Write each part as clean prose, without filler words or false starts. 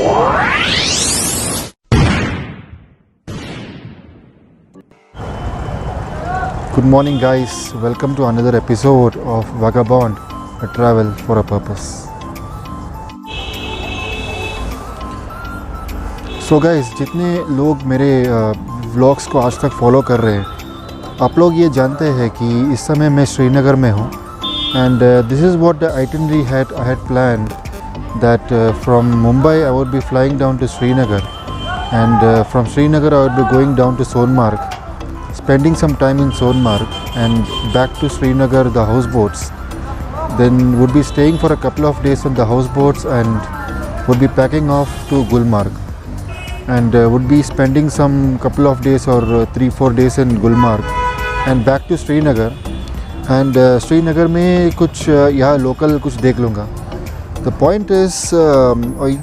Good morning, guys. Welcome to another episode of Vagabond, a travel for a purpose. So guys, जितने लोग मेरे vlogs को आज तक फॉलो कर रहे हैं, आप लोग ये जानते हैं कि इस समय मैं श्रीनगर में हूँ and this is what the itinerary I had planned that from Mumbai I would be flying down to Srinagar and from Srinagar I would be going down to Sonmarg, spending some time in Sonmarg and back to Srinagar, the houseboats. Then would be staying for a couple of days on the houseboats and would be packing off to Gulmarg and would be spending some couple of days or 3-4 days in Gulmarg and back to Srinagar and Srinagar में कुछ यहाँ local कुछ देख लूँगा. The point is,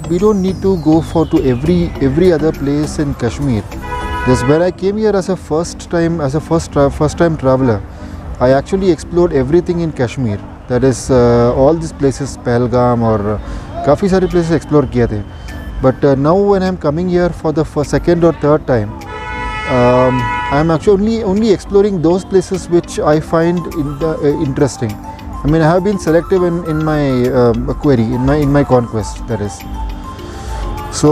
we don't need to go to every other place in Kashmir. This when I came here as a first time traveler, I actually explored everything in Kashmir. That is all these places, Pahalgam और काफ़ी सारे places explore किए थे. But now when I'm coming here for the second or third time, I'm actually only exploring those places which I find interesting. I mean, I have been selective in my query, in my conquest, that is. So,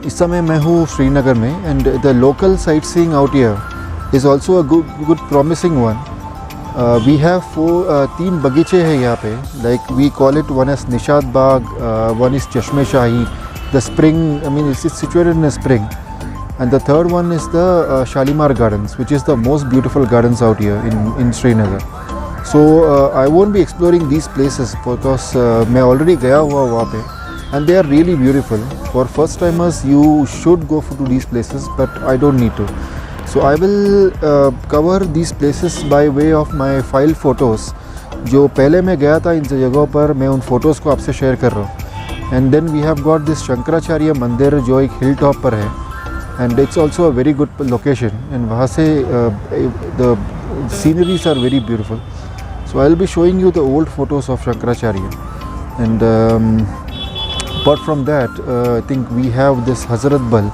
इस समय मैं हूँ श्रीनगर में and the local sightseeing out here is also a good promising one. We have तीन बगीचे हैं यहाँ पे. Like we call it, one is Nishad Bagh, one is Chashme Shahi. The spring, I mean, it's situated in a spring. And the third one is the Shalimar Gardens, which is the most beautiful gardens out here in Srinagar. So I won't be exploring these places because मैं already गया हुआ वहाँ पे and they are really beautiful. For first timers you should go to these places, but I don't need to. So I will cover these places by way of my file photos. जो पहले मैं गया था इन जगहों पर, मैं उन photos को आपसे share कर रहा हूँ. And then we have got this Shankaracharya मंदिर जो एक hill top पर है and it's also a very good location and वहाँ से the sceneries are very beautiful. So I will be showing you the old photos of Shankaracharya and apart from that I think we have this Hazrat Bal,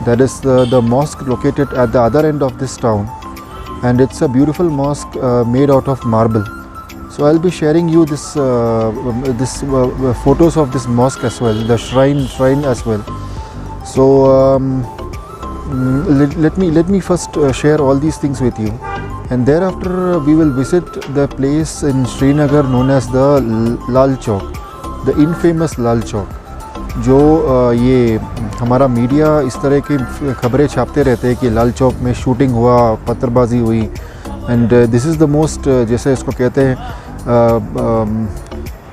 that is the mosque located at the other end of this town and it's a beautiful mosque made out of marble. So I will be sharing you this photos of this mosque as well, the shrine as well. So let me first share all these things with you. And thereafter we will visit the place in Srinagar known as the Lal Chowk, the infamous Lal Chowk. जो ये हमारा media इस तरह की खबरें छापते रहते हैं कि लाल चौक में शूटिंग हुआ, पत्थरबाजी हुई and this is the most, जैसे इसको कहते हैं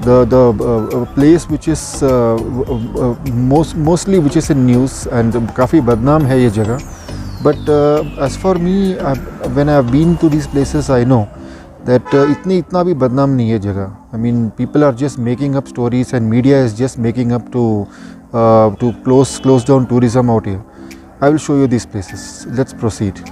the place which is mostly which is in news and काफ़ी बदनाम है ये जगह. But as for me, when I have been to these places, I know that इतना भी बदनाम नहीं है जगह. I mean, people are just making up stories and media is just making up to close down tourism out here. I will show you these places. Let's proceed.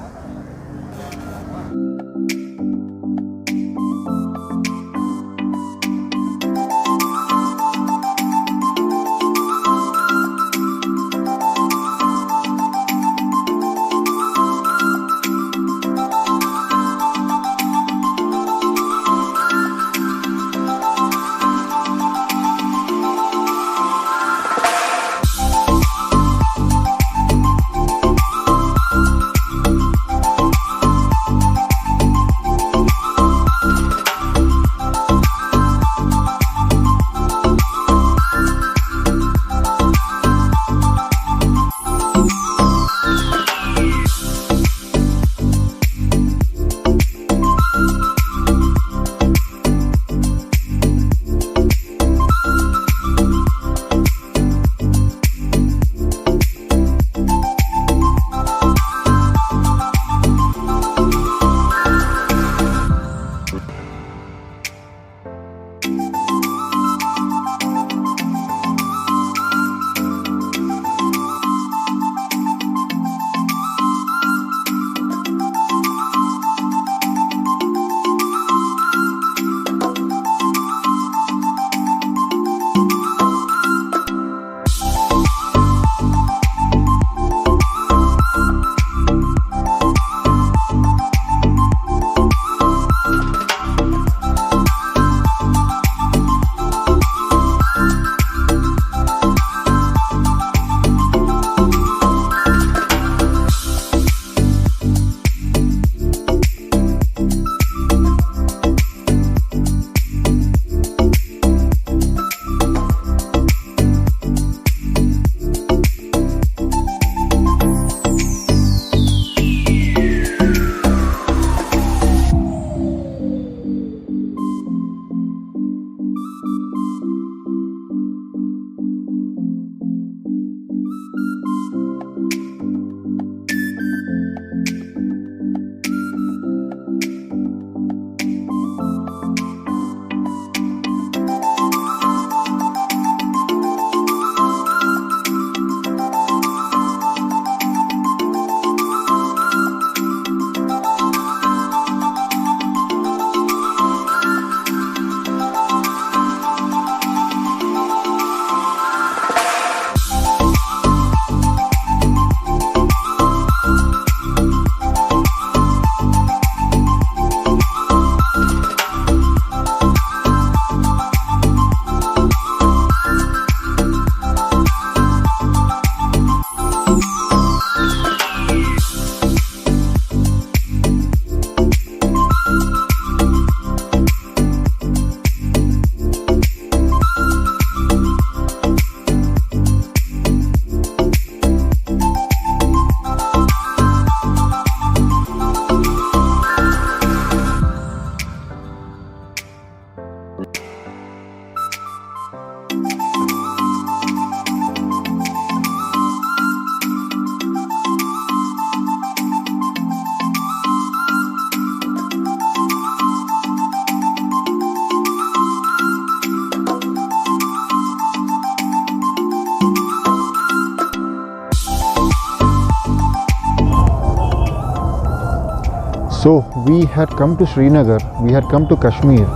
So we had come to Srinagar, we had come to Kashmir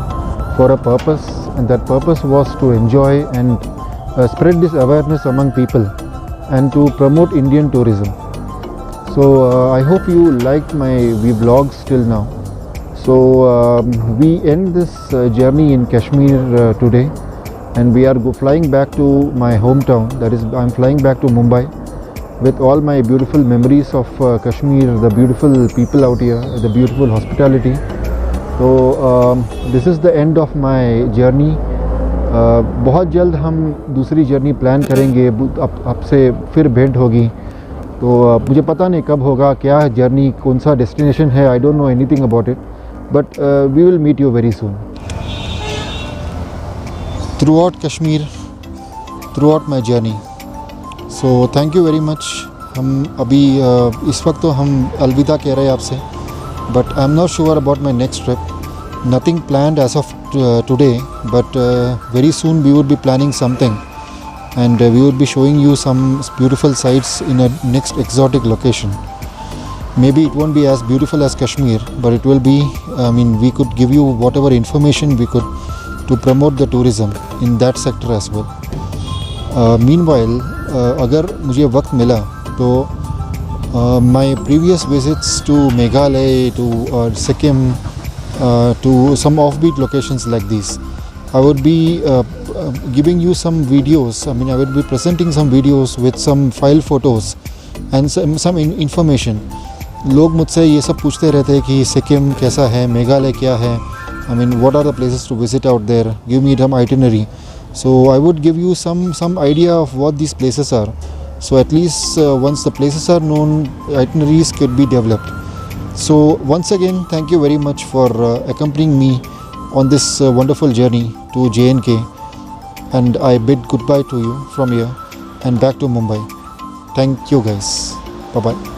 for a purpose, and that purpose was to enjoy and spread this awareness among people and to promote Indian tourism. So I hope you liked my vlogs till now. So we end this journey in Kashmir today, and we are flying back to my hometown. That is, I'm flying back to Mumbai with all my beautiful memories of Kashmir, the beautiful people out here, the beautiful hospitality. So this is the end of my journey. बहुत जल्द हम दूसरी journey plan करेंगे, आपसे फिर भेंट होगी. तो मुझे पता नहीं कब होगा, क्या जर्नी, कौन सा डेस्टिनेशन है, I don't know anything about it, but we will meet you very soon. Throughout Kashmir, throughout my journey. So thank you very much. हम अभी इस वक्त तो हम अलविदा कह रहे हैं आपसे, but I am not sure about my next trip. Nothing planned as of today, but very soon we would be planning something, and we would be showing you some beautiful sights in a next exotic location. Maybe it won't be as beautiful as Kashmir, but it will be, I mean, we could give you whatever information we could to promote the tourism in that sector as well. Meanwhile, अगर मुझे वक्त मिला तो my previous visits to Meghalaya, to Sikkim, to some offbeat locations like these, I would be giving you some videos. I mean, I would be presenting some videos with some file photos and some information. लोग मुझसे ये सब पूछते रहते हैं कि सिक्किम कैसा है, मेघालय क्या है, I mean, what are the places to visit out there, give me some itinerary. So I would give you some idea of what these places are. So at least once the places are known, itineraries could be developed. So once again, thank you very much for accompanying me on this wonderful journey to JNK, and I bid goodbye to you from here and back to Mumbai. Thank you guys. Bye bye.